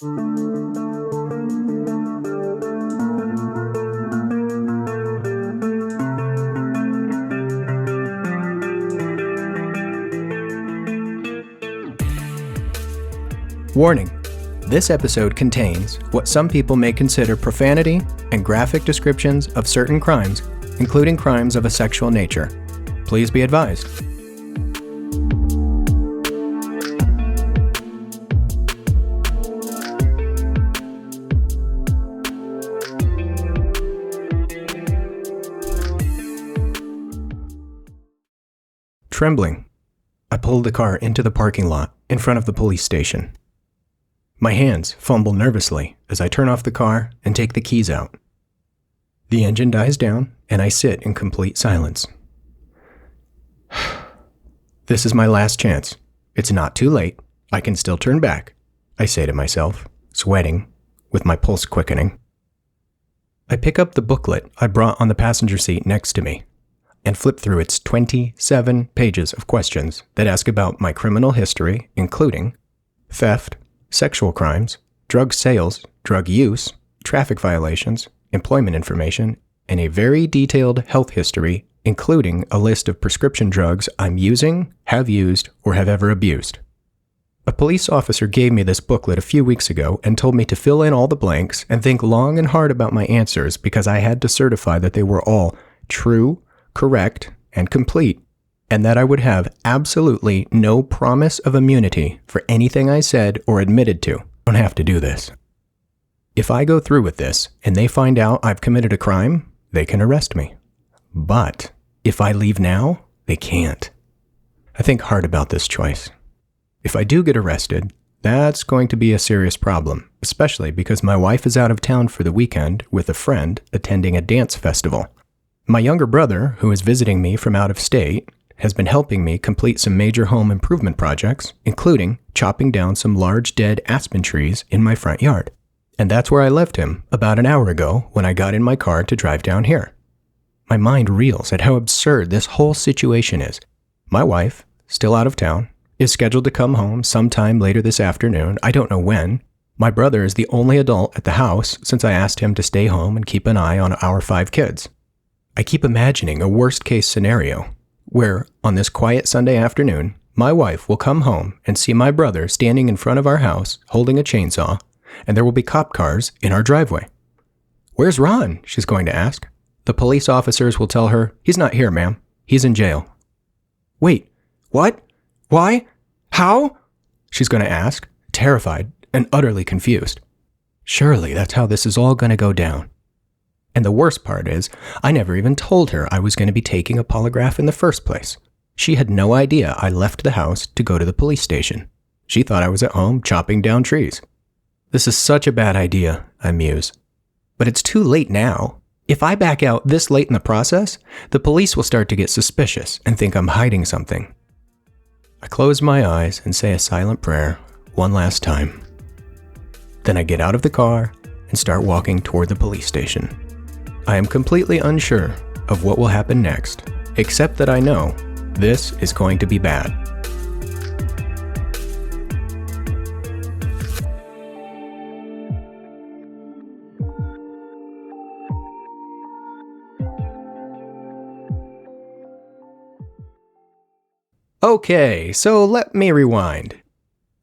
Warning: this episode contains what some people may consider profanity and graphic descriptions of certain crimes, including crimes of a sexual nature. Please be advised. Trembling, I pulled the car into the parking lot in front of the police station. My hands fumble nervously as I turn off the car and take the keys out. The engine dies down, and I sit in complete silence. This is my last chance. It's not too late. I can still turn back, I say to myself, sweating, with my pulse quickening. I pick up the booklet I brought on the passenger seat next to me and flip through its 27 pages of questions that ask about my criminal history, including theft, sexual crimes, drug sales, drug use, traffic violations, employment information, and a very detailed health history, including a list of prescription drugs I'm using, have used, or have ever abused. A police officer gave me this booklet a few weeks ago and told me to fill in all the blanks and think long and hard about my answers because I had to certify that they were all true, correct, and complete, and that I would have absolutely no promise of immunity for anything I said or admitted to. I don't have to do this. If I go through with this and they find out I've committed a crime, they can arrest me. But if I leave now, they can't. I think hard about this choice. If I do get arrested, that's going to be a serious problem, especially because my wife is out of town for the weekend with a friend attending a dance festival. My younger brother, who is visiting me from out of state, has been helping me complete some major home improvement projects, including chopping down some large dead aspen trees in my front yard. And that's where I left him about an hour ago when I got in my car to drive down here. My mind reels at how absurd this whole situation is. My wife, still out of town, is scheduled to come home sometime later this afternoon. I don't know when. My brother is the only adult at the house since I asked him to stay home and keep an eye on our 5 kids. I keep imagining a worst-case scenario where, on this quiet Sunday afternoon, my wife will come home and see my brother standing in front of our house holding a chainsaw, and there will be cop cars in our driveway. "Where's Ron?" she's going to ask. The police officers will tell her, "He's not here, ma'am. He's in jail." "Wait, what? Why? How?" she's going to ask, terrified and utterly confused. Surely that's how this is all going to go down. And the worst part is, I never even told her I was going to be taking a polygraph in the first place. She had no idea I left the house to go to the police station. She thought I was at home chopping down trees. This is such a bad idea, I muse. But it's too late now. If I back out this late in the process, the police will start to get suspicious and think I'm hiding something. I close my eyes and say a silent prayer one last time. Then I get out of the car and start walking toward the police station. I am completely unsure of what will happen next, except that I know this is going to be bad. Okay, so let me rewind.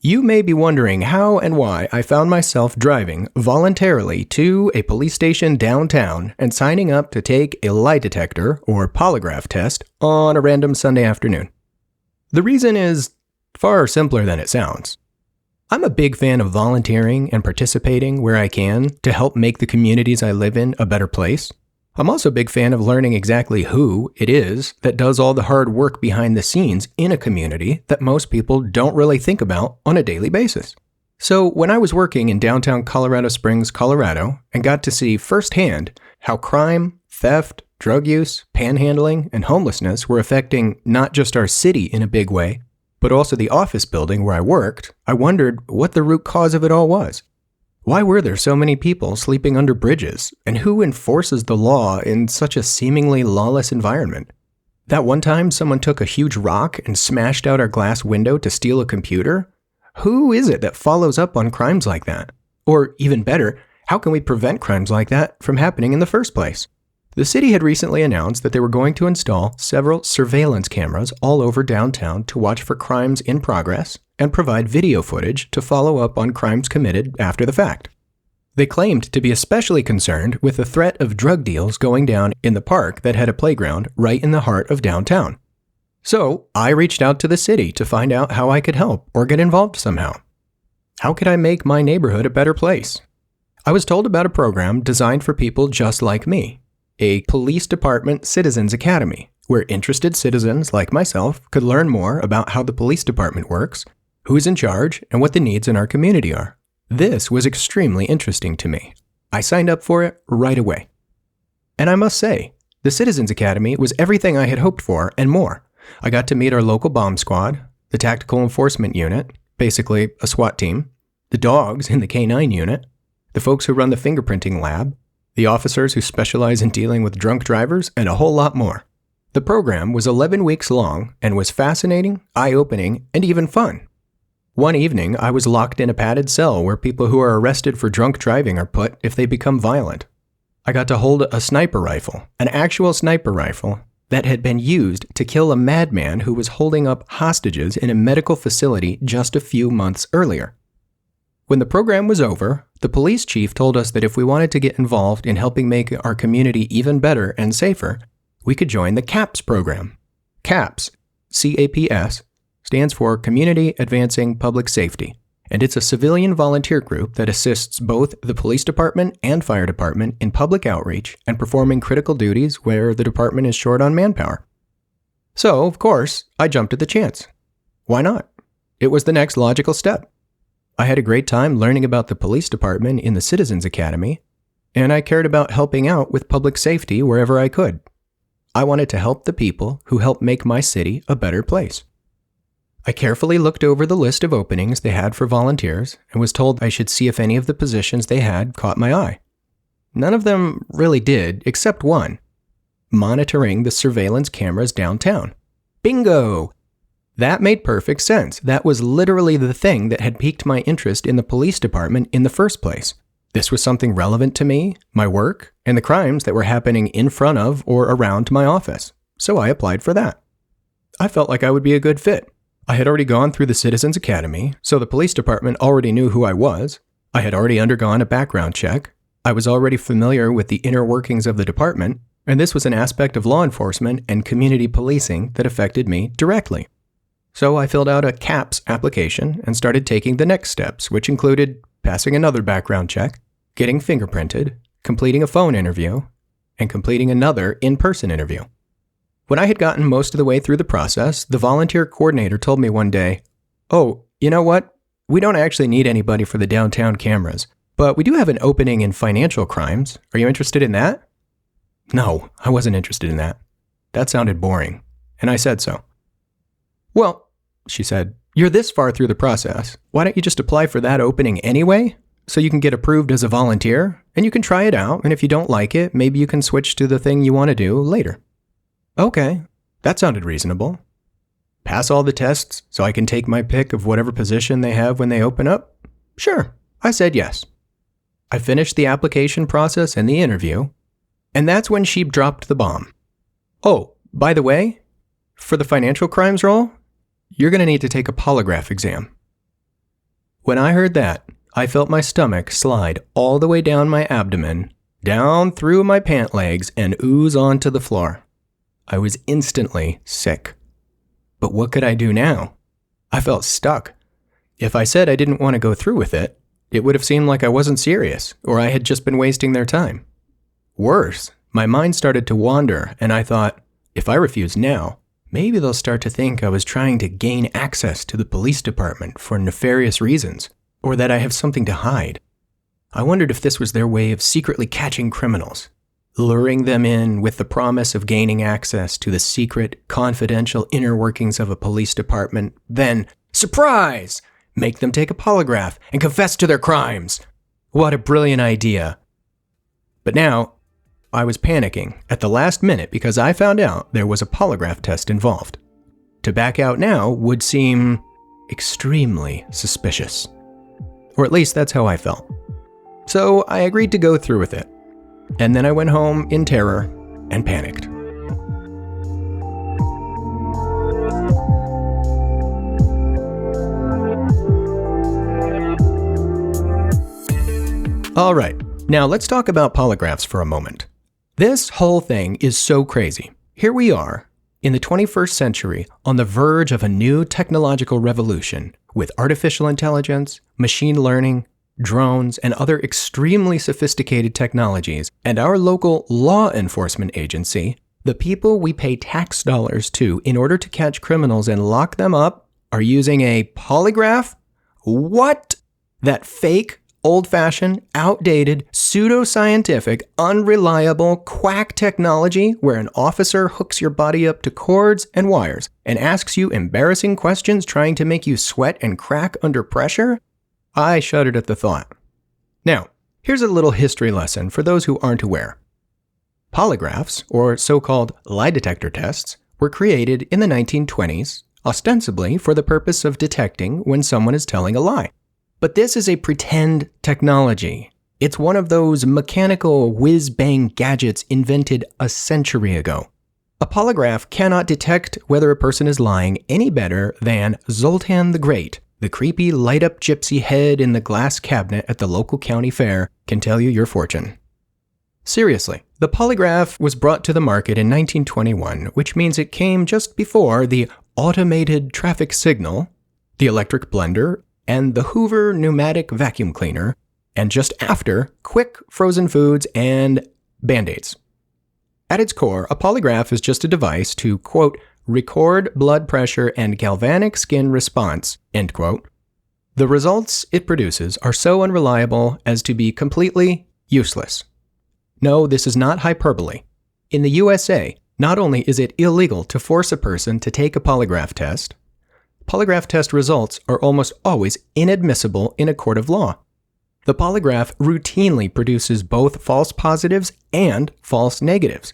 You may be wondering how and why I found myself driving voluntarily to a police station downtown and signing up to take a lie detector or polygraph test on a random Sunday afternoon. The reason is far simpler than it sounds. I'm a big fan of volunteering and participating where I can to help make the communities I live in a better place. I'm also a big fan of learning exactly who it is that does all the hard work behind the scenes in a community that most people don't really think about on a daily basis. So when I was working in downtown Colorado Springs, Colorado, and got to see firsthand how crime, theft, drug use, panhandling, and homelessness were affecting not just our city in a big way, but also the office building where I worked, I wondered what the root cause of it all was. Why were there so many people sleeping under bridges, and who enforces the law in such a seemingly lawless environment? That one time someone took a huge rock and smashed out our glass window to steal a computer? Who is it that follows up on crimes like that? Or even better, how can we prevent crimes like that from happening in the first place? The city had recently announced that they were going to install several surveillance cameras all over downtown to watch for crimes in progress and provide video footage to follow up on crimes committed after the fact. They claimed to be especially concerned with the threat of drug deals going down in the park that had a playground right in the heart of downtown. So I reached out to the city to find out how I could help or get involved somehow. How could I make my neighborhood a better place? I was told about a program designed for people just like me, a police department citizens academy, where interested citizens like myself could learn more about how the police department works, who's in charge, and what the needs in our community are. This was extremely interesting to me. I signed up for it right away. And I must say, the Citizens Academy was everything I had hoped for and more. I got to meet our local bomb squad, the tactical enforcement unit, basically a SWAT team, the dogs in the K9 unit, the folks who run the fingerprinting lab, the officers who specialize in dealing with drunk drivers, and a whole lot more. The program was 11 weeks long and was fascinating, eye-opening, and even fun. One evening, I was locked in a padded cell where people who are arrested for drunk driving are put if they become violent. I got to hold a sniper rifle, an actual sniper rifle, that had been used to kill a madman who was holding up hostages in a medical facility just a few months earlier. When the program was over, the police chief told us that if we wanted to get involved in helping make our community even better and safer, we could join the CAPS program. CAPS, C-A-P-S, stands for Community Advancing Public Safety, and it's a civilian volunteer group that assists both the police department and fire department in public outreach and performing critical duties where the department is short on manpower. So, of course, I jumped at the chance. Why not? It was the next logical step. I had a great time learning about the police department in the Citizens Academy, and I cared about helping out with public safety wherever I could. I wanted to help the people who help make my city a better place. I carefully looked over the list of openings they had for volunteers and was told I should see if any of the positions they had caught my eye. None of them really did, except one: monitoring the surveillance cameras downtown. Bingo! That made perfect sense. That was literally the thing that had piqued my interest in the police department in the first place. This was something relevant to me, my work, and the crimes that were happening in front of or around my office. So I applied for that. I felt like I would be a good fit. I had already gone through the Citizens Academy, so the police department already knew who I was. I had already undergone a background check. I was already familiar with the inner workings of the department, and this was an aspect of law enforcement and community policing that affected me directly. So I filled out a CAPS application and started taking the next steps, which included passing another background check, getting fingerprinted, completing a phone interview, and completing another in-person interview. When I had gotten most of the way through the process, the volunteer coordinator told me one day, "Oh, you know what? We don't actually need anybody for the downtown cameras, but we do have an opening in financial crimes. Are you interested in that?" No, I wasn't interested in that. That sounded boring, and I said so. "Well," she said, "you're this far through the process. Why don't you just apply for that opening anyway? So you can get approved as a volunteer, and you can try it out, and if you don't like it, maybe you can switch to the thing you want to do later." Okay, that sounded reasonable. Pass all the tests so I can take my pick of whatever position they have when they open up? Sure, I said yes. I finished the application process and the interview, and that's when she dropped the bomb. "Oh, by the way, for the financial crimes role, you're going to need to take a polygraph exam." When I heard that, I felt my stomach slide all the way down my abdomen, down through my pant legs, and ooze onto the floor. I was instantly sick. But what could I do now? I felt stuck. If I said I didn't want to go through with it, it would have seemed like I wasn't serious, or I had just been wasting their time. Worse, my mind started to wander, and I thought, if I refuse now, maybe they'll start to think I was trying to gain access to the police department for nefarious reasons, or that I have something to hide. I wondered if this was their way of secretly catching criminals, luring them in with the promise of gaining access to the secret, confidential inner workings of a police department, then, surprise, make them take a polygraph and confess to their crimes. What a brilliant idea. But now, I was panicking at the last minute because I found out there was a polygraph test involved. To back out now would seem extremely suspicious. Or at least that's how I felt. So I agreed to go through with it. And then I went home in terror and panicked. All right, now let's talk about polygraphs for a moment. This whole thing is so crazy. Here we are, in the 21st century, on the verge of a new technological revolution with artificial intelligence, machine learning, drones, and other extremely sophisticated technologies, and our local law enforcement agency, the people we pay tax dollars to in order to catch criminals and lock them up, are using a polygraph? What? That fake, old-fashioned, outdated, pseudoscientific, unreliable quack technology where an officer hooks your body up to cords and wires and asks you embarrassing questions trying to make you sweat and crack under pressure? I shuddered at the thought. Now, here's a little history lesson for those who aren't aware. Polygraphs, or so-called lie detector tests, were created in the 1920s, ostensibly for the purpose of detecting when someone is telling a lie. But this is a pretend technology. It's one of those mechanical whiz-bang gadgets invented a century ago. A polygraph cannot detect whether a person is lying any better than Zoltan the Great, the creepy light-up gypsy head in the glass cabinet at the local county fair, can tell you your fortune. Seriously, the polygraph was brought to the market in 1921, which means it came just before the automated traffic signal, the electric blender, and the Hoover pneumatic vacuum cleaner, and just after quick frozen foods and Band-Aids. At its core, a polygraph is just a device to, quote, record blood pressure and galvanic skin response, end quote. The results it produces are so unreliable as to be completely useless. No, this is not hyperbole. In the USA, not only is it illegal to force a person to take a polygraph test, polygraph test results are almost always inadmissible in a court of law. The polygraph routinely produces both false positives and false negatives.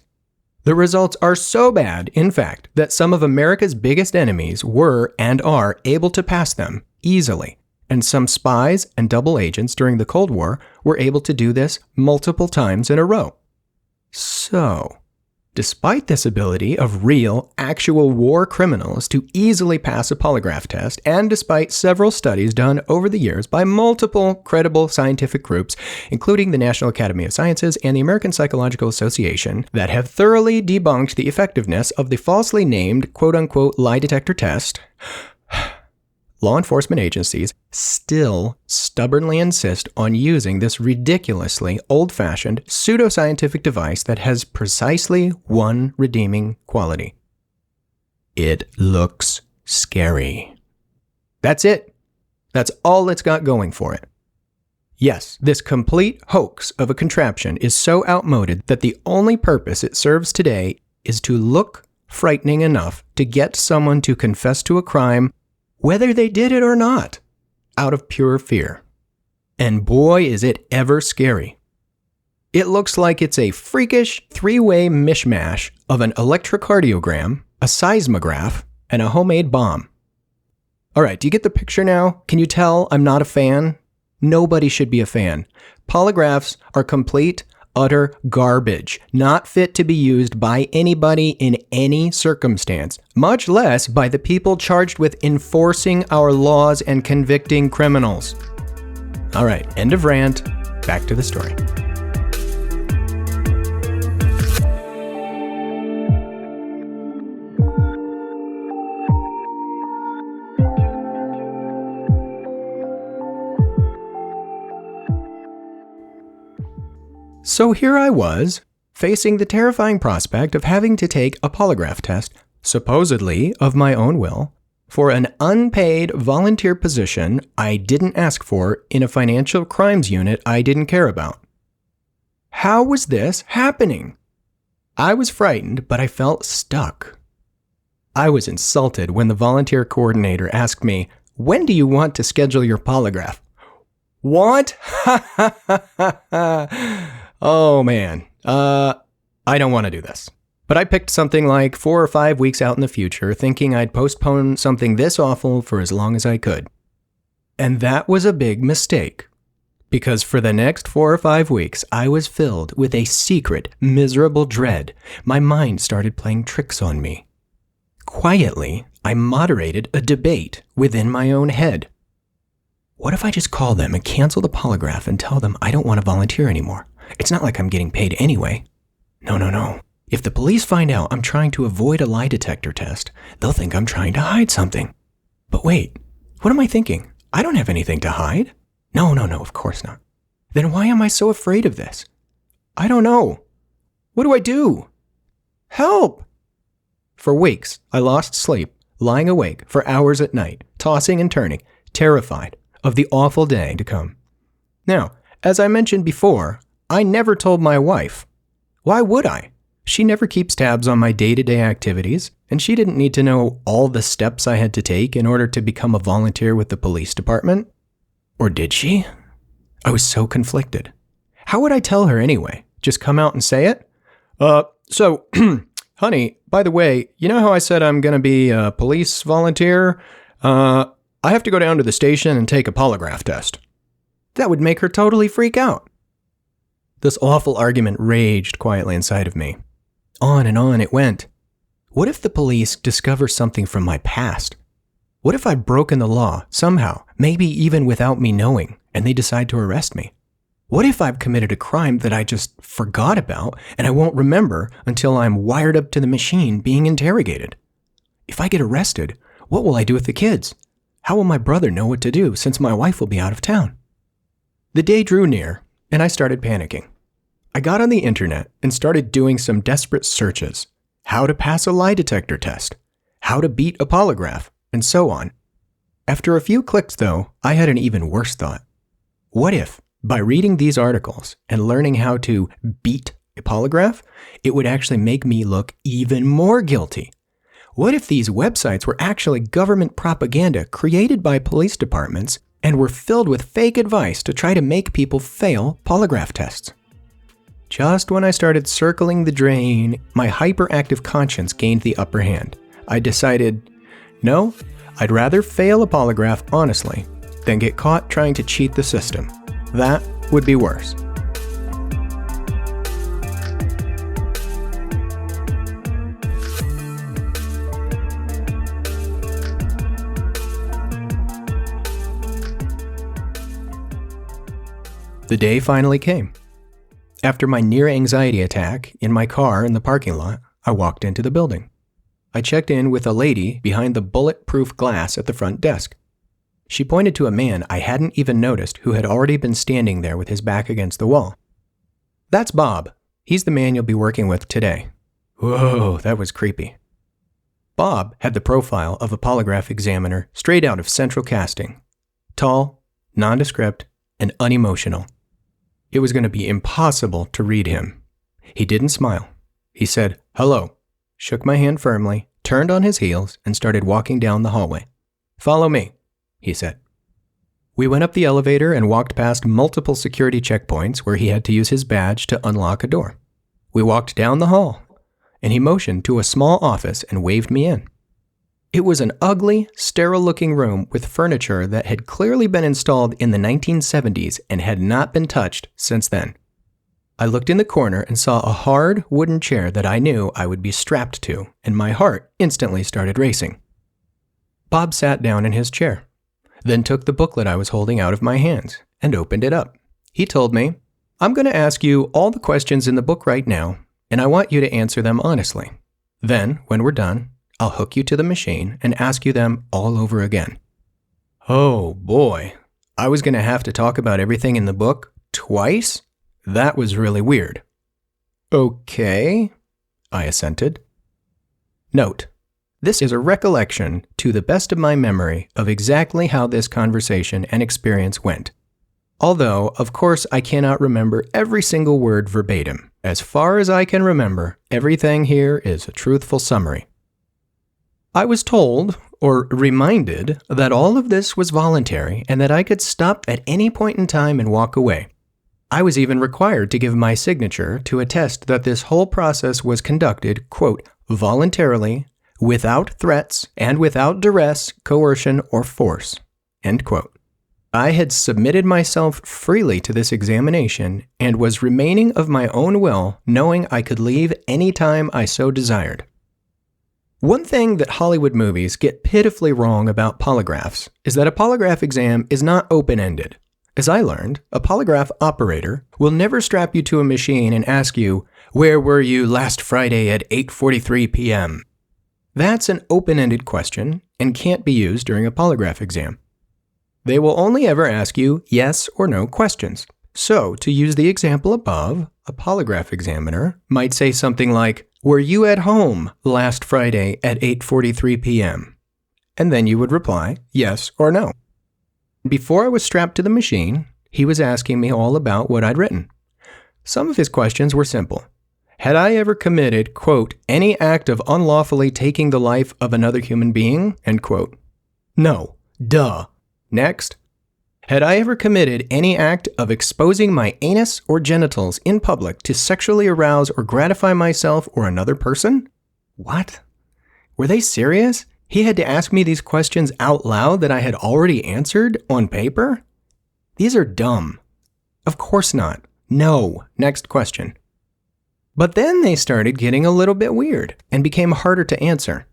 The results are so bad, in fact, that some of America's biggest enemies were and are able to pass them easily, and some spies and double agents during the Cold War were able to do this multiple times in a row. So, despite this ability of real, actual war criminals to easily pass a polygraph test, and despite several studies done over the years by multiple credible scientific groups, including the National Academy of Sciences and the American Psychological Association, that have thoroughly debunked the effectiveness of the falsely named quote-unquote lie detector test, law enforcement agencies still stubbornly insist on using this ridiculously old-fashioned pseudoscientific device that has precisely one redeeming quality. It looks scary. That's it. That's all it's got going for it. Yes, this complete hoax of a contraption is so outmoded that the only purpose it serves today is to look frightening enough to get someone to confess to a crime whether they did it or not, out of pure fear. And boy, is it ever scary. It looks like it's a freakish three-way mishmash of an electrocardiogram, a seismograph, and a homemade bomb. All right, do you get the picture now? Can you tell I'm not a fan? Nobody should be a fan. Polygraphs are complete, utter garbage, not fit to be used by anybody in any circumstance, much less by the people charged with enforcing our laws and convicting criminals. All right, end of rant. Back to the story. So here I was, facing the terrifying prospect of having to take a polygraph test, supposedly of my own will, for an unpaid volunteer position I didn't ask for in a financial crimes unit I didn't care about. How was this happening? I was frightened, but I felt stuck. I was insulted when the volunteer coordinator asked me, "When do you want to schedule your polygraph?" What? Oh man, I don't want to do this. But I picked something like 4 or 5 weeks out in the future, thinking I'd postpone something this awful for as long as I could. And that was a big mistake. Because for the next 4 or 5 weeks, I was filled with a secret, miserable dread. My mind started playing tricks on me. Quietly, I moderated a debate within my own head. What if I just call them and cancel the polygraph and tell them I don't want to volunteer anymore? It's not like I'm getting paid anyway. No. If the police find out I'm trying to avoid a lie detector test, they'll think I'm trying to hide something. But wait, what am I thinking? I don't have anything to hide. No, of course not. Then why am I so afraid of this? I don't know. What do I do? Help! For weeks, I lost sleep, lying awake for hours at night, tossing and turning, terrified of the awful day to come. Now, as I mentioned before, I never told my wife. Why would I? She never keeps tabs on my day-to-day activities, and she didn't need to know all the steps I had to take in order to become a volunteer with the police department. Or did she? I was so conflicted. How would I tell her anyway? Just come out and say it? So, honey, by the way, you know how I said I'm going to be a police volunteer? I have to go down to the station and take a polygraph test. That would make her totally freak out. This awful argument raged quietly inside of me. On and on it went. What if the police discover something from my past? What if I've broken the law somehow, maybe even without me knowing, and they decide to arrest me? What if I've committed a crime that I just forgot about and I won't remember until I'm wired up to the machine being interrogated? If I get arrested, what will I do with the kids? How will my brother know what to do since my wife will be out of town? The day drew near, and I started panicking. I got on the internet and started doing some desperate searches. How to pass a lie detector test, how to beat a polygraph, and so on. After a few clicks, though, I had an even worse thought. What if, by reading these articles and learning how to beat a polygraph, it would actually make me look even more guilty? What if these websites were actually government propaganda created by police departments and were filled with fake advice to try to make people fail polygraph tests? Just when I started circling the drain, my hyperactive conscience gained the upper hand. I decided, no, I'd rather fail a polygraph honestly than get caught trying to cheat the system. That would be worse. The day finally came. After my near-anxiety attack in my car in the parking lot, I walked into the building. I checked in with a lady behind the bulletproof glass at the front desk. She pointed to a man I hadn't even noticed who had already been standing there with his back against the wall. That's Bob. He's the man you'll be working with today. Whoa, that was creepy. Bob had the profile of a polygraph examiner straight out of Central Casting. Tall, nondescript, and unemotional. It was going to be impossible to read him. He didn't smile. He said, "Hello," shook my hand firmly, turned on his heels, and started walking down the hallway. "Follow me," he said. We went up the elevator and walked past multiple security checkpoints where he had to use his badge to unlock a door. We walked down the hall, and he motioned to a small office and waved me in. It was an ugly, sterile-looking room with furniture that had clearly been installed in the 1970s and had not been touched since then. I looked in the corner and saw a hard wooden chair that I knew I would be strapped to, and my heart instantly started racing. Bob sat down in his chair, then took the booklet I was holding out of my hands and opened it up. He told me, "I'm going to ask you all the questions in the book right now, and I want you to answer them honestly. Then, when we're done, I'll hook you to the machine and ask you them all over again." Oh boy, I was going to have to talk about everything in the book twice? That was really weird. Okay, I assented. Note, this is a recollection, to the best of my memory, of exactly how this conversation and experience went. Although, of course, I cannot remember every single word verbatim. As far as I can remember, everything here is a truthful summary. I was told, or reminded, that all of this was voluntary and that I could stop at any point in time and walk away. I was even required to give my signature to attest that this whole process was conducted, quote, voluntarily, without threats, and without duress, coercion, or force, end quote. I had submitted myself freely to this examination and was remaining of my own will, knowing I could leave any time I so desired. One thing that Hollywood movies get pitifully wrong about polygraphs is that a polygraph exam is not open-ended. As I learned, a polygraph operator will never strap you to a machine and ask you, "Where were you last Friday at 8:43 p.m.?" That's an open-ended question and can't be used during a polygraph exam. They will only ever ask you yes or no questions. So, to use the example above, a polygraph examiner might say something like, "Were you at home last Friday at 8:43 p.m.?" And then you would reply yes or no. Before I was strapped to the machine, he was asking me all about what I'd written. Some of his questions were simple. Had I ever committed, quote, "any act of unlawfully taking the life of another human being?" End quote. No. Duh. Next. Had I ever committed any act of exposing my anus or genitals in public to sexually arouse or gratify myself or another person? What? Were they serious? He had to ask me these questions out loud that I had already answered on paper? These are dumb. Of course not. No. Next question. But then they started getting a little bit weird and became harder to answer.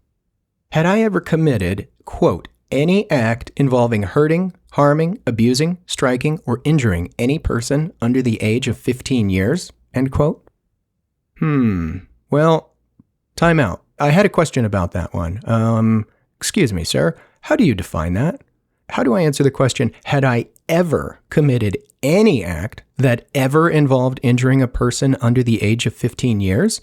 Had I ever committed, quote, "any act involving hurting, harming, abusing, striking, or injuring any person under the age of 15 years?" End quote. Well, time out. I had a question about that one. Excuse me, sir. How do you define that? How do I answer the question, had I ever committed any act that ever involved injuring a person under the age of 15 years?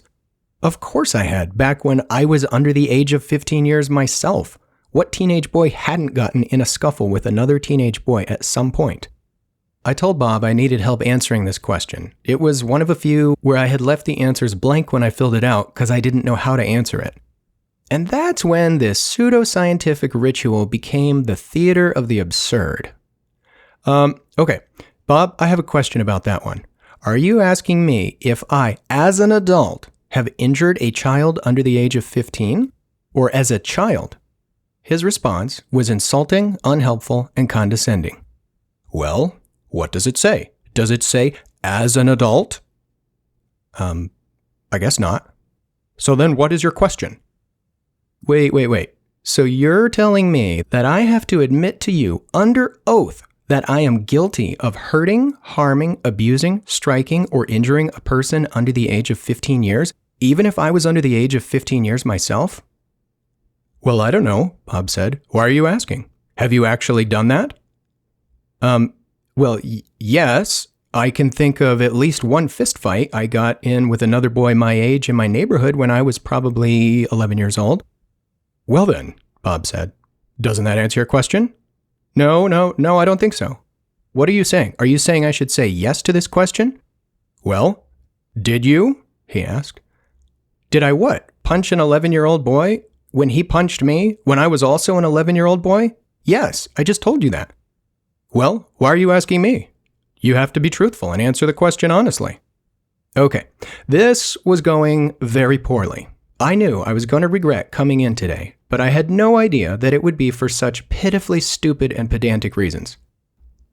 Of course I had, back when I was under the age of 15 years myself. What teenage boy hadn't gotten in a scuffle with another teenage boy at some point? I told Bob I needed help answering this question. It was one of a few where I had left the answers blank when I filled it out because I didn't know how to answer it. And that's when this pseudoscientific ritual became the theater of the absurd. Okay, Bob, I have a question about that one. Are you asking me if I, as an adult, have injured a child under the age of 15? Or as a child? His response was insulting, unhelpful, and condescending. Well, what does it say? Does it say, as an adult? I guess not. So then what is your question? Wait. So you're telling me that I have to admit to you under oath that I am guilty of hurting, harming, abusing, striking, or injuring a person under the age of 15 years, even if I was under the age of 15 years myself? Well, I don't know, Bob said. Why are you asking? Have you actually done that? Yes. I can think of at least one fist fight I got in with another boy my age in my neighborhood when I was probably 11 years old. Well then, Bob said. Doesn't that answer your question? No, I don't think so. What are you saying? Are you saying I should say yes to this question? Well, did you? He asked. Did I what? Punch an 11-year-old boy when he punched me when I was also an 11-year-old boy? Yes, I just told you that. Well, why are you asking me? You have to be truthful and answer the question honestly. Okay, this was going very poorly. I knew I was going to regret coming in today, but I had no idea that it would be for such pitifully stupid and pedantic reasons.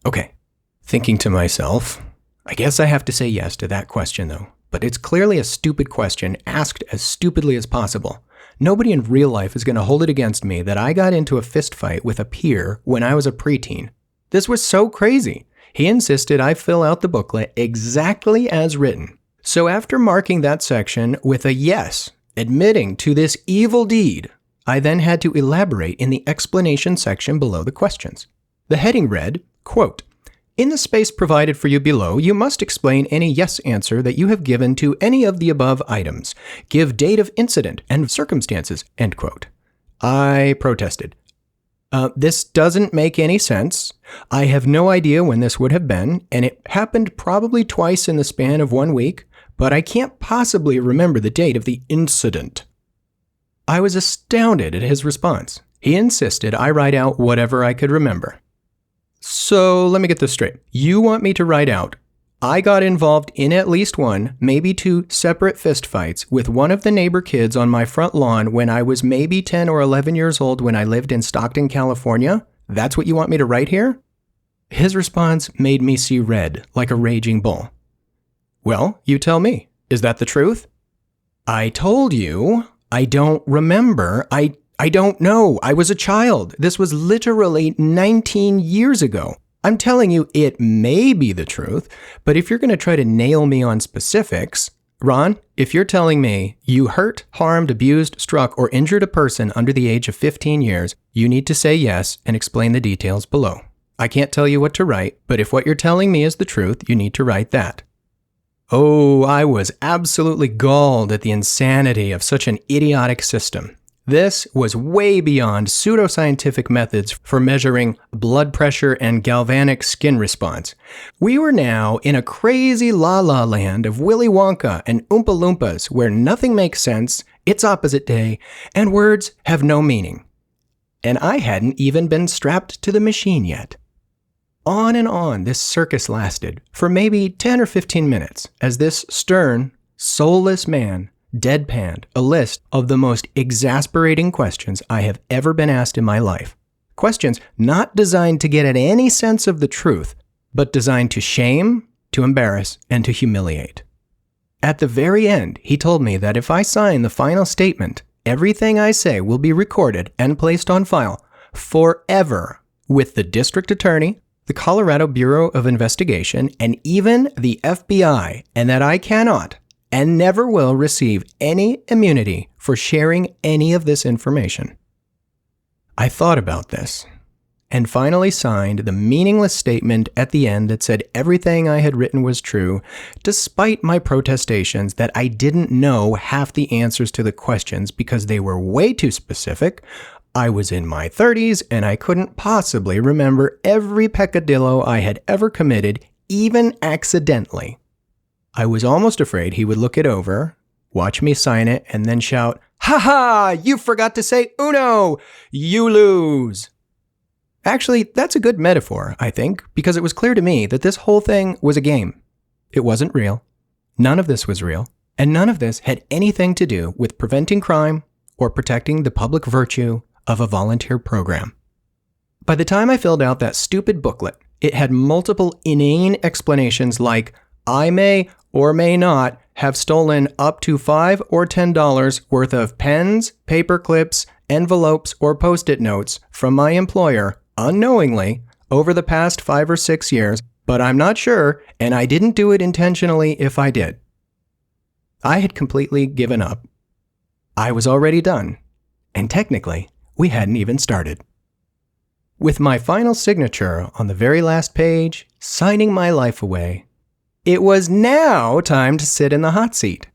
Okay, thinking to myself, I guess I have to say yes to that question though, but it's clearly a stupid question asked as stupidly as possible. Nobody in real life is going to hold it against me that I got into a fist fight with a peer when I was a preteen. This was so crazy. He insisted I fill out the booklet exactly as written. So after marking that section with a yes, admitting to this evil deed, I then had to elaborate in the explanation section below the questions. The heading read, quote, "In the space provided for you below, you must explain any yes answer that you have given to any of the above items. Give date of incident and circumstances," end quote. I protested. This doesn't make any sense. I have no idea when this would have been, and it happened probably twice in the span of 1 week, but I can't possibly remember the date of the incident. I was astounded at his response. He insisted I write out whatever I could remember. So let me get this straight. You want me to write out, I got involved in at least one, maybe two separate fistfights with one of the neighbor kids on my front lawn when I was maybe 10 or 11 years old when I lived in Stockton, California? That's what you want me to write here? His response made me see red like a raging bull. Well, you tell me. Is that the truth? I told you. I don't remember. I don't know. I was a child. This was literally 19 years ago. I'm telling you, it may be the truth, but if you're going to try to nail me on specifics, Ron, if you're telling me you hurt, harmed, abused, struck, or injured a person under the age of 15 years, you need to say yes and explain the details below. I can't tell you what to write, but if what you're telling me is the truth, you need to write that. Oh, I was absolutely galled at the insanity of such an idiotic system. This was way beyond pseudoscientific methods for measuring blood pressure and galvanic skin response. We were now in a crazy la-la land of Willy Wonka and Oompa Loompas where nothing makes sense, it's opposite day, and words have no meaning. And I hadn't even been strapped to the machine yet. On and on this circus lasted for maybe 10 or 15 minutes as this stern, soulless man deadpanned a list of the most exasperating questions I have ever been asked in my life. Questions not designed to get at any sense of the truth, but designed to shame, to embarrass, and to humiliate. At the very end, he told me that if I sign the final statement, everything I say will be recorded and placed on file forever with the district attorney, the Colorado Bureau of Investigation, and even the FBI, and that I cannot and never will receive any immunity for sharing any of this information. I thought about this and finally signed the meaningless statement at the end that said everything I had written was true, despite my protestations that I didn't know half the answers to the questions because they were way too specific. I was in my 30s and I couldn't possibly remember every peccadillo I had ever committed, even accidentally. I was almost afraid he would look it over, watch me sign it, and then shout, "Ha ha! You forgot to say uno! You lose!" Actually, that's a good metaphor, I think, because it was clear to me that this whole thing was a game. It wasn't real. None of this was real. And none of this had anything to do with preventing crime or protecting the public virtue of a volunteer program. By the time I filled out that stupid booklet, it had multiple inane explanations like, I may or may not have stolen up to $5 or $10 worth of pens, paper clips, envelopes, or Post-it notes from my employer unknowingly over the past 5 or 6 years, but I'm not sure, and I didn't do it intentionally if I did. I had completely given up. I was already done, and technically, we hadn't even started. With my final signature on the very last page, signing my life away, it was now time to sit in the hot seat.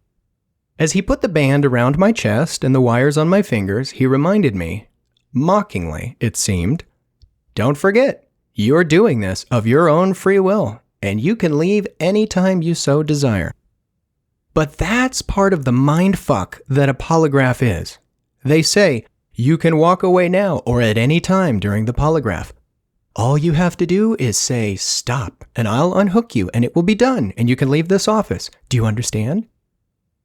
As he put the band around my chest and the wires on my fingers, he reminded me, mockingly it seemed, "Don't forget, you're doing this of your own free will, and you can leave anytime you so desire." But that's part of the mindfuck that a polygraph is. They say, you can walk away now or at any time during the polygraph. All you have to do is say, stop, and I'll unhook you, and it will be done, and you can leave this office. Do you understand?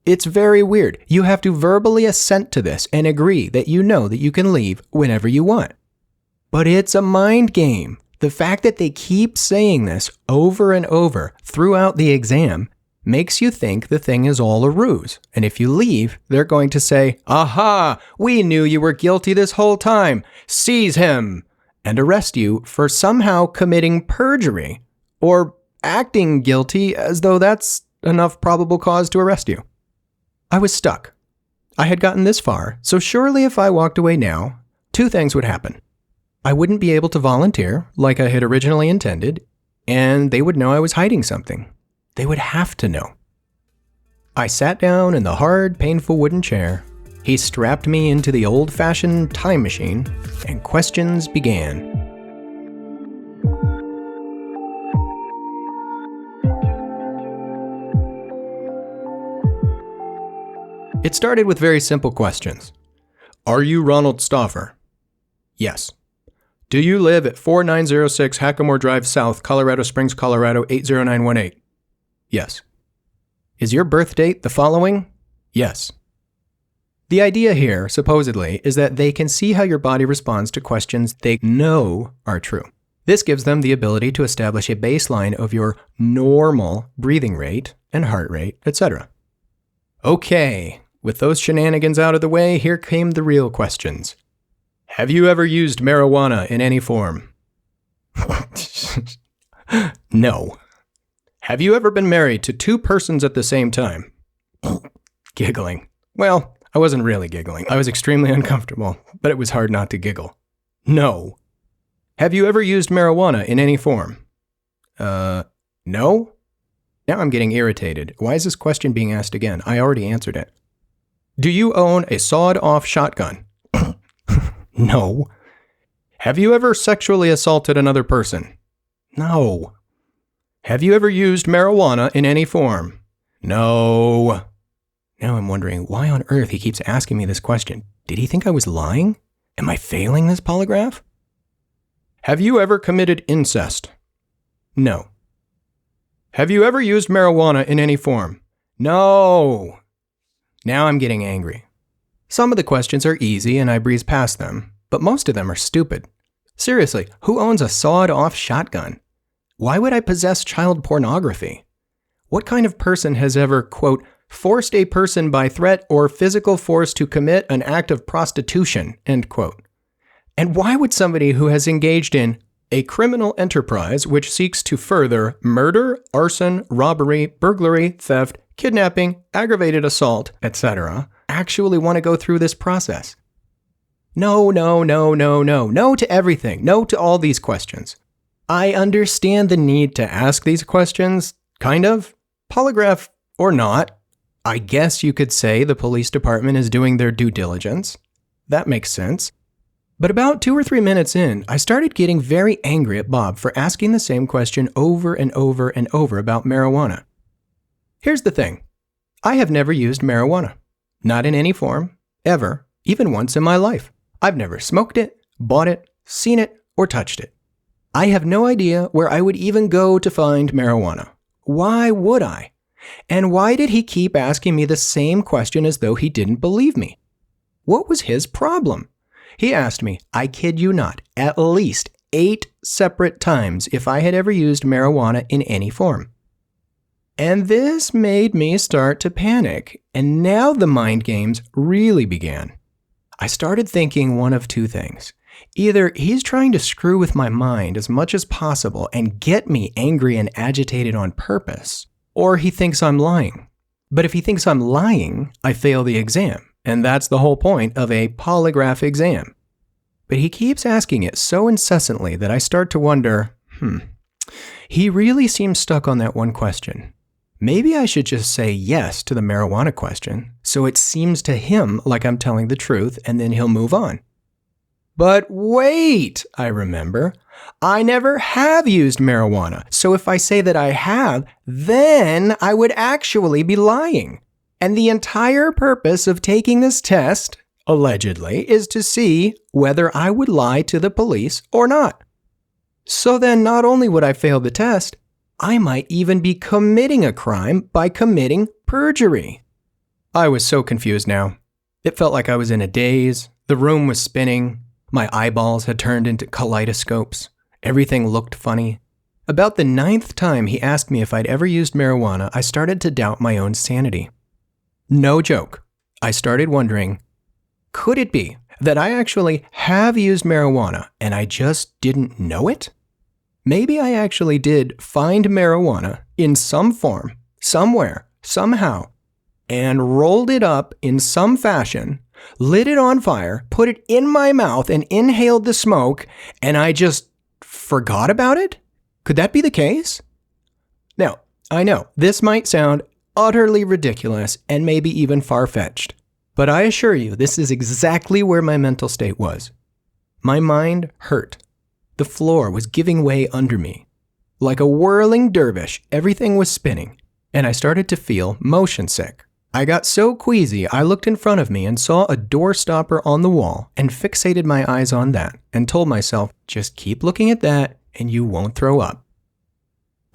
It's very weird. You have to verbally assent to this and agree that you know that you can leave whenever you want. But it's a mind game. The fact that they keep saying this over and over throughout the exam makes you think the thing is all a ruse. And if you leave, they're going to say, "Aha, we knew you were guilty this whole time. Seize him," and arrest you for somehow committing perjury or acting guilty as though that's enough probable cause to arrest you. I was stuck. I had gotten this far, so surely if I walked away now, 2 things would happen. I wouldn't be able to volunteer like I had originally intended, and they would know I was hiding something. They would have to know. I sat down in the hard, painful wooden chair. He strapped me into the old-fashioned time machine, and questions began. It started with very simple questions. Are you Ronald Stauffer? Yes. Do you live at 4906 Hackamore Drive South, Colorado Springs, Colorado 80918? Yes. Is your birth date the following? Yes. The idea here, supposedly, is that they can see how your body responds to questions they know are true. This gives them the ability to establish a baseline of your normal breathing rate and heart rate, etc. Okay, with those shenanigans out of the way, here came the real questions. Have you ever used marijuana in any form? No. Have you ever been married to two persons at the same time? Giggling. Well, I wasn't really giggling. I was extremely uncomfortable, but it was hard not to giggle. No. Have you ever used marijuana in any form? No? Now I'm getting irritated. Why is this question being asked again? I already answered it. Do you own a sawed-off shotgun? No. Have you ever sexually assaulted another person? No. Have you ever used marijuana in any form? No. Now I'm wondering why on earth he keeps asking me this question. Did he think I was lying? Am I failing this polygraph? Have you ever committed incest? No. Have you ever used marijuana in any form? No. Now I'm getting angry. Some of the questions are easy and I breeze past them, but most of them are stupid. Seriously, who owns a sawed-off shotgun? Why would I possess child pornography? What kind of person has ever, quote, forced a person by threat or physical force to commit an act of prostitution, end quote? And why would somebody who has engaged in a criminal enterprise which seeks to further murder, arson, robbery, burglary, theft, kidnapping, aggravated assault, etc., actually want to go through this process? No, no, no, no, no. No to everything. No to all these questions. I understand the need to ask these questions, kind of. Polygraph or not, I guess you could say the police department is doing their due diligence. That makes sense. But about 2 or 3 minutes in, I started getting very angry at Bob for asking the same question over and over and over about marijuana. Here's the thing. I have never used marijuana. Not in any form, ever, even once in my life. I've never smoked it, bought it, seen it, or touched it. I have no idea where I would even go to find marijuana. Why would I? And why did he keep asking me the same question as though he didn't believe me? What was his problem? He asked me, I kid you not, at least 8 separate times if I had ever used marijuana in any form. And this made me start to panic, and now the mind games really began. I started thinking one of two things. Either he's trying to screw with my mind as much as possible and get me angry and agitated on purpose, or he thinks I'm lying. But if he thinks I'm lying, I fail the exam. And that's the whole point of a polygraph exam. But he keeps asking it so incessantly that I start to wonder, he really seems stuck on that one question. Maybe I should just say yes to the marijuana question, so it seems to him like I'm telling the truth, and then he'll move on. But wait, I remember, I never have used marijuana, so if I say that I have, then I would actually be lying. And the entire purpose of taking this test, allegedly, is to see whether I would lie to the police or not. So then not only would I fail the test, I might even be committing a crime by committing perjury. I was so confused now. It felt like I was in a daze. The room was spinning. My eyeballs had turned into kaleidoscopes. Everything looked funny. About the 9th time he asked me if I'd ever used marijuana, I started to doubt my own sanity. No joke. I started wondering, could it be that I actually have used marijuana and I just didn't know it? Maybe I actually did find marijuana in some form, somewhere, somehow, and rolled it up in some fashion, lit it on fire, put it in my mouth and inhaled the smoke, and I just forgot about it? Could that be the case? Now, I know this might sound utterly ridiculous and maybe even far-fetched, but I assure you this is exactly where my mental state was. My mind hurt. The floor was giving way under me. Like a whirling dervish, everything was spinning, and I started to feel motion sick. I got so queasy I looked in front of me and saw a door stopper on the wall and fixated my eyes on that and told myself, just keep looking at that and you won't throw up.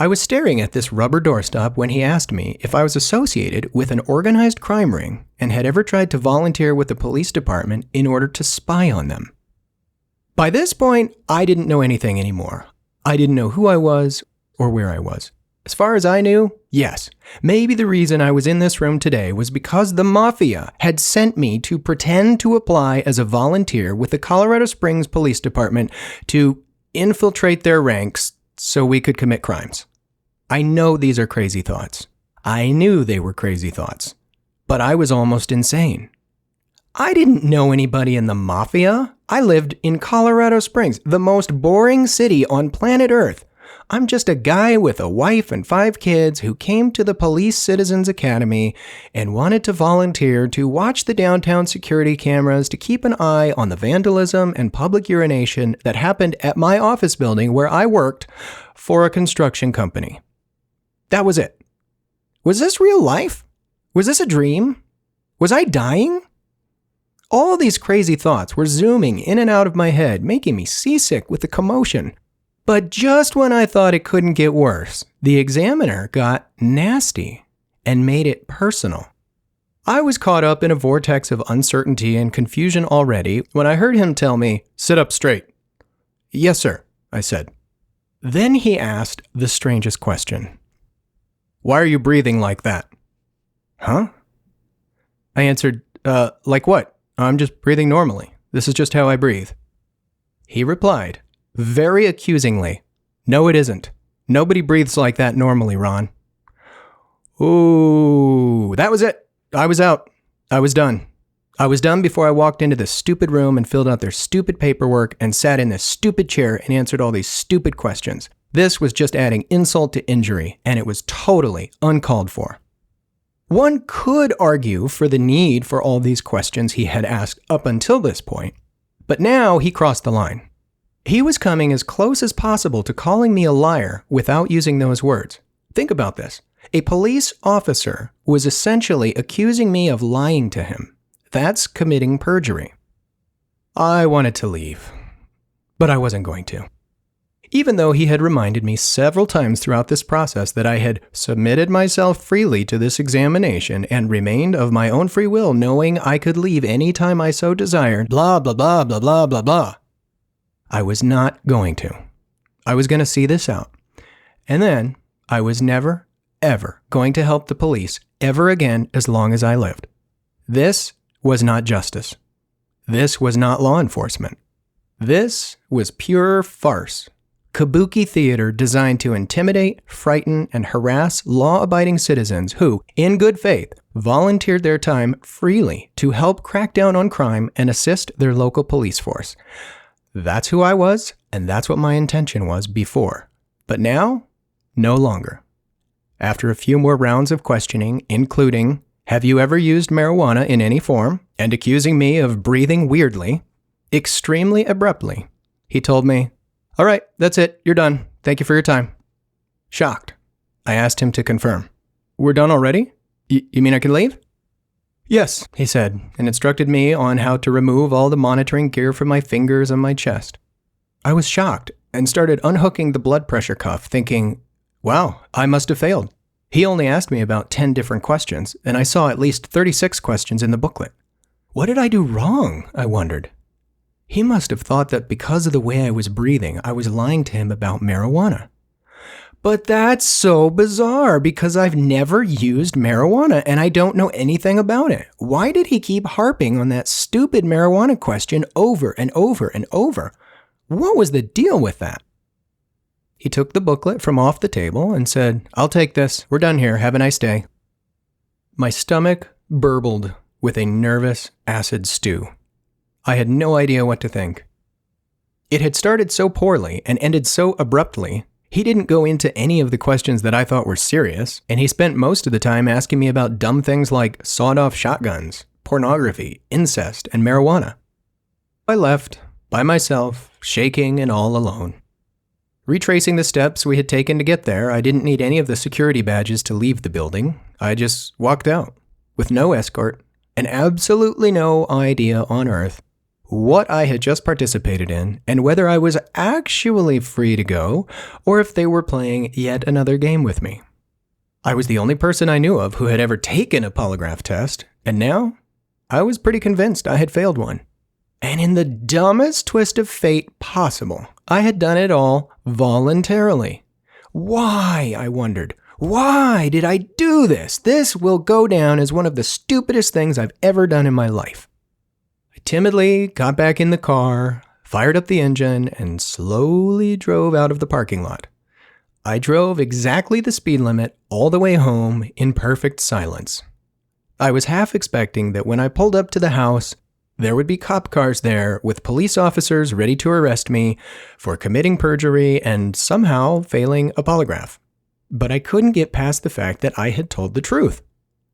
I was staring at this rubber doorstop when he asked me if I was associated with an organized crime ring and had ever tried to volunteer with the police department in order to spy on them. By this point, I didn't know anything anymore. I didn't know who I was or where I was. As far as I knew, yes, maybe the reason I was in this room today was because the mafia had sent me to pretend to apply as a volunteer with the Colorado Springs Police Department to infiltrate their ranks so we could commit crimes. I know these are crazy thoughts. I knew they were crazy thoughts, but I was almost insane. I didn't know anybody in the mafia. I lived in Colorado Springs, the most boring city on planet Earth. I'm just a guy with a wife and 5 kids who came to the Police Citizens Academy and wanted to volunteer to watch the downtown security cameras to keep an eye on the vandalism and public urination that happened at my office building where I worked for a construction company. That was it. Was this real life? Was this a dream? Was I dying? All these crazy thoughts were zooming in and out of my head, making me seasick with the commotion. But just when I thought it couldn't get worse, the examiner got nasty and made it personal. I was caught up in a vortex of uncertainty and confusion already when I heard him tell me, "Sit up straight." "Yes, sir," I said. Then he asked the strangest question. "Why are you breathing like that?" "Huh?" I answered, like what? I'm just breathing normally. This is just how I breathe." He replied, very accusingly, "No, it isn't. Nobody breathes like that normally, Ron." Ooh, that was it. I was out. I was done. I was done before I walked into this stupid room and filled out their stupid paperwork and sat in this stupid chair and answered all these stupid questions. This was just adding insult to injury, and it was totally uncalled for. One could argue for the need for all these questions he had asked up until this point, but now he crossed the line. He was coming as close as possible to calling me a liar without using those words. Think about this. A police officer was essentially accusing me of lying to him. That's committing perjury. I wanted to leave, but I wasn't going to. Even though he had reminded me several times throughout this process that I had submitted myself freely to this examination and remained of my own free will, knowing I could leave any time I so desired, blah, blah, blah, blah, blah, blah, blah. I was not going to. I was going to see this out. And then I was never, ever going to help the police ever again as long as I lived. This was not justice. This was not law enforcement. This was pure farce. Kabuki theater designed to intimidate, frighten, and harass law-abiding citizens who, in good faith, volunteered their time freely to help crack down on crime and assist their local police force. That's who I was, and that's what my intention was before. But now, no longer. After a few more rounds of questioning, including, "Have you ever used marijuana in any form?" and accusing me of breathing weirdly, extremely abruptly, he told me, "All right, that's it. You're done. Thank you for your time." Shocked, I asked him to confirm. "We're done already? You mean I can leave?" "Yes," he said, and instructed me on how to remove all the monitoring gear from my fingers and my chest. I was shocked and started unhooking the blood pressure cuff, thinking, wow, I must have failed. He only asked me about 10 different questions, and I saw at least 36 questions in the booklet. What did I do wrong, I wondered. He must have thought that because of the way I was breathing, I was lying to him about marijuana. But that's so bizarre because I've never used marijuana and I don't know anything about it. Why did he keep harping on that stupid marijuana question over and over and over? What was the deal with that? He took the booklet from off the table and said, "I'll take this. We're done here. Have a nice day." My stomach burbled with a nervous acid stew. I had no idea what to think. It had started so poorly and ended so abruptly. He didn't go into any of the questions that I thought were serious, and he spent most of the time asking me about dumb things like sawed-off shotguns, pornography, incest, and marijuana. I left, by myself, shaking and all alone. Retracing the steps we had taken to get there, I didn't need any of the security badges to leave the building. I just walked out, with no escort, and absolutely no idea on earth what I had just participated in, and whether I was actually free to go, or if they were playing yet another game with me. I was the only person I knew of who had ever taken a polygraph test, and now I was pretty convinced I had failed one. And in the dumbest twist of fate possible, I had done it all voluntarily. Why, I wondered, why did I do this? This will go down as one of the stupidest things I've ever done in my life. I timidly got back in the car, fired up the engine, and slowly drove out of the parking lot. I drove exactly the speed limit all the way home in perfect silence. I was half expecting that when I pulled up to the house, there would be cop cars there with police officers ready to arrest me for committing perjury and somehow failing a polygraph. But I couldn't get past the fact that I had told the truth.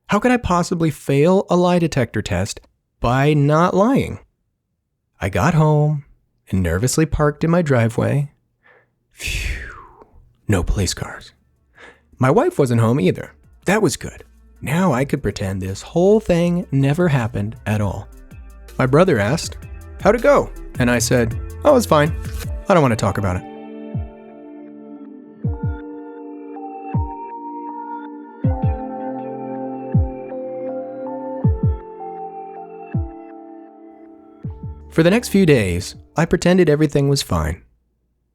How could I possibly fail a lie detector test by not lying? I got home and nervously parked in my driveway. Phew, no police cars. My wife wasn't home either. That was good. Now I could pretend this whole thing never happened at all. My brother asked, "How'd it go?" And I said, "Oh, it's fine. I don't want to talk about it." For the next few days, I pretended everything was fine.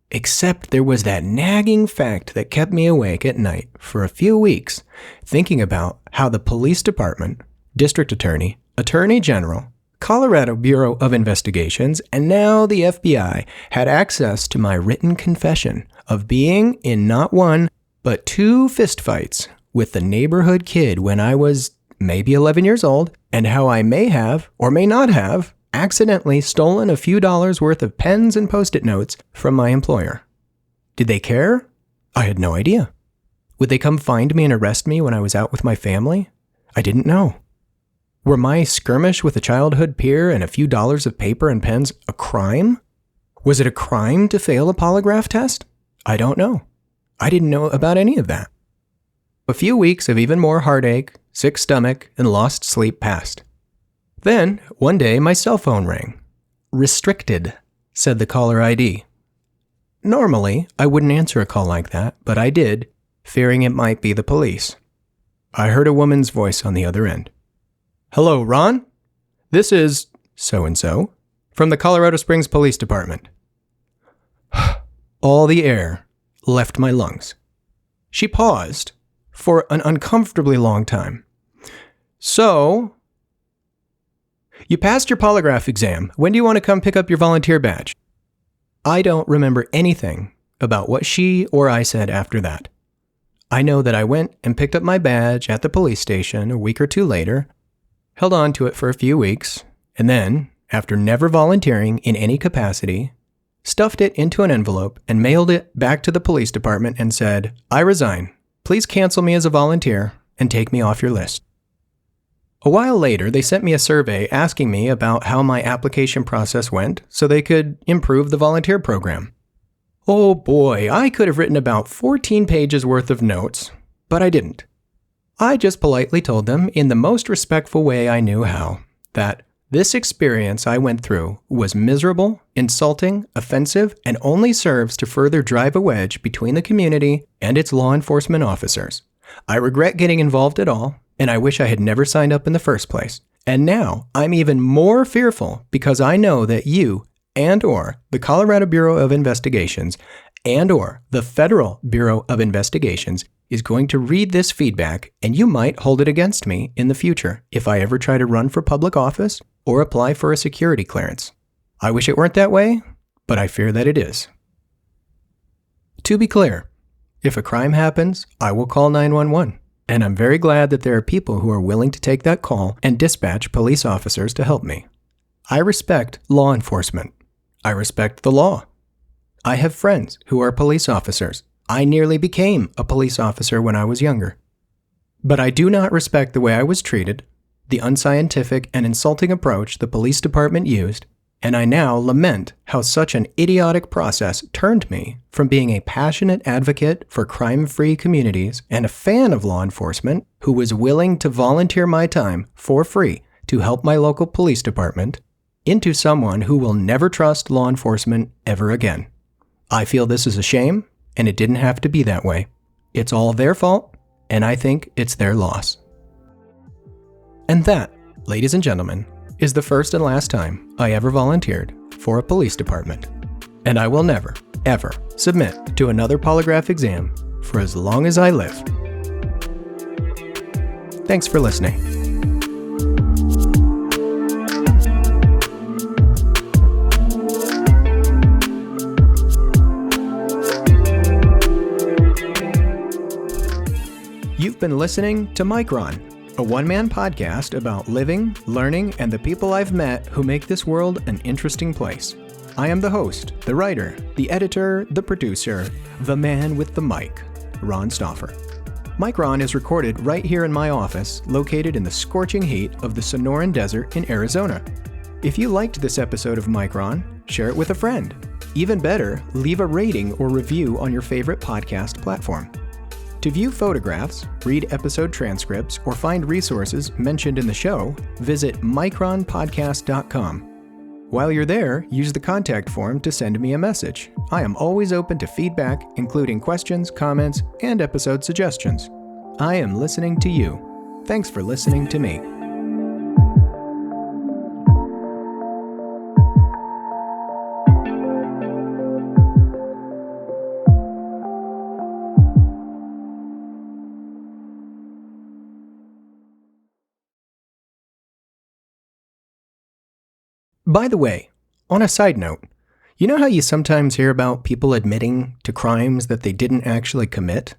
Except there was that nagging fact that kept me awake at night for a few weeks, thinking about how the police department, district attorney, attorney general, Colorado Bureau of Investigations, and now the FBI had access to my written confession of being in not one, but 2 fistfights with the neighborhood kid when I was maybe 11 years old, and how I may have, or may not have, accidentally stolen a few dollars worth of pens and Post-it notes from my employer. Did they care? I had no idea. Would they come find me and arrest me when I was out with my family? I didn't know. Were my skirmish with a childhood peer and a few dollars of paper and pens a crime? Was it a crime to fail a polygraph test? I don't know. I didn't know about any of that. A few weeks of even more heartache, sick stomach, and lost sleep passed. Then, one day, my cell phone rang. "Restricted," said the caller ID. Normally, I wouldn't answer a call like that, but I did, fearing it might be the police. I heard a woman's voice on the other end. "Hello, Ron? This is so-and-so from the Colorado Springs Police Department." All the air left my lungs. She paused for an uncomfortably long time. "So, you passed your polygraph exam. When do you want to come pick up your volunteer badge?" I don't remember anything about what she or I said after that. I know that I went and picked up my badge at the police station a week or 2 later, held on to it for a few weeks, and then, after never volunteering in any capacity, stuffed it into an envelope and mailed it back to the police department and said, "I resign. Please cancel me as a volunteer and take me off your list." A while later, they sent me a survey asking me about how my application process went so they could improve the volunteer program. Oh boy, I could have written about 14 pages worth of notes, but I didn't. I just politely told them, in the most respectful way I knew how, that this experience I went through was miserable, insulting, offensive, and only serves to further drive a wedge between the community and its law enforcement officers. I regret getting involved at all, and I wish I had never signed up in the first place. And now I'm even more fearful because I know that you and/or the Colorado Bureau of Investigations and/or the Federal Bureau of Investigations is going to read this feedback, and you might hold it against me in the future if I ever try to run for public office or apply for a security clearance. I wish it weren't that way, but I fear that it is. To be clear, if a crime happens, I will call 911. And I'm very glad that there are people who are willing to take that call and dispatch police officers to help me. I respect law enforcement. I respect the law. I have friends who are police officers. I nearly became a police officer when I was younger. But I do not respect the way I was treated, the unscientific and insulting approach the police department used, and I now lament how such an idiotic process turned me from being a passionate advocate for crime-free communities and a fan of law enforcement who was willing to volunteer my time for free to help my local police department into someone who will never trust law enforcement ever again. I feel this is a shame, and it didn't have to be that way. It's all their fault, and I think it's their loss. And that, ladies and gentlemen, is the first and last time I ever volunteered for a police department. and I will never, ever submit to another polygraph exam for as long as I live. Thanks for listening. You've been listening to Micron, a one-man podcast about living, learning, and the people I've met who make this world an interesting place. I am the host, the writer, the editor, the producer, the man with the mic, Ron Stauffer. Micron is recorded right here in my office, located in the scorching heat of the Sonoran Desert in Arizona. If you liked this episode of Micron, share it with a friend. Even better, leave a rating or review on your favorite podcast platform. To view photographs, read episode transcripts, or find resources mentioned in the show, visit micronpodcast.com. While you're there, use the contact form to send me a message. I am always open to feedback, including questions, comments, and episode suggestions. I am listening to you. Thanks for listening to me. By the way, on a side note, you know how you sometimes hear about people admitting to crimes that they didn't actually commit?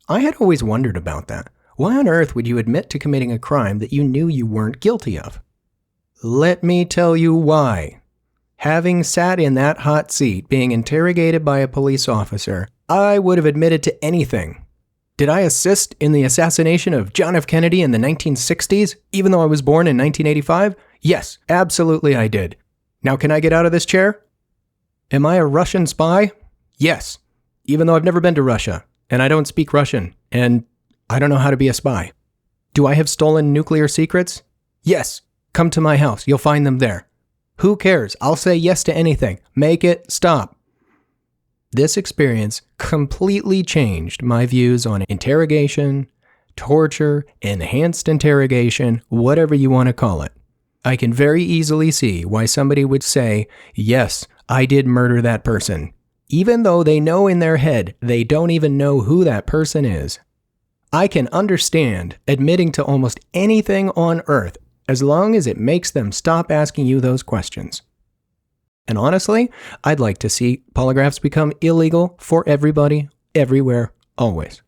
I had always wondered about that. Why on earth would you admit to committing a crime that you knew you weren't guilty of? Let me tell you why. Having sat in that hot seat being interrogated by a police officer, I would have admitted to anything. Did I assist in the assassination of John F. Kennedy in the 1960s, even though I was born in 1985? Yes, absolutely I did. Now can I get out of this chair? Am I a Russian spy? Yes, even though I've never been to Russia, and I don't speak Russian, and I don't know how to be a spy. Do I have stolen nuclear secrets? Yes, come to my house, you'll find them there. Who cares? I'll say yes to anything. Make it stop. This experience completely changed my views on interrogation, torture, enhanced interrogation, whatever you want to call it. I can very easily see why somebody would say, yes, I did murder that person, even though they know in their head they don't even know who that person is. I can understand admitting to almost anything on earth as long as it makes them stop asking you those questions. And honestly, I'd like to see polygraphs become illegal for everybody, everywhere, always.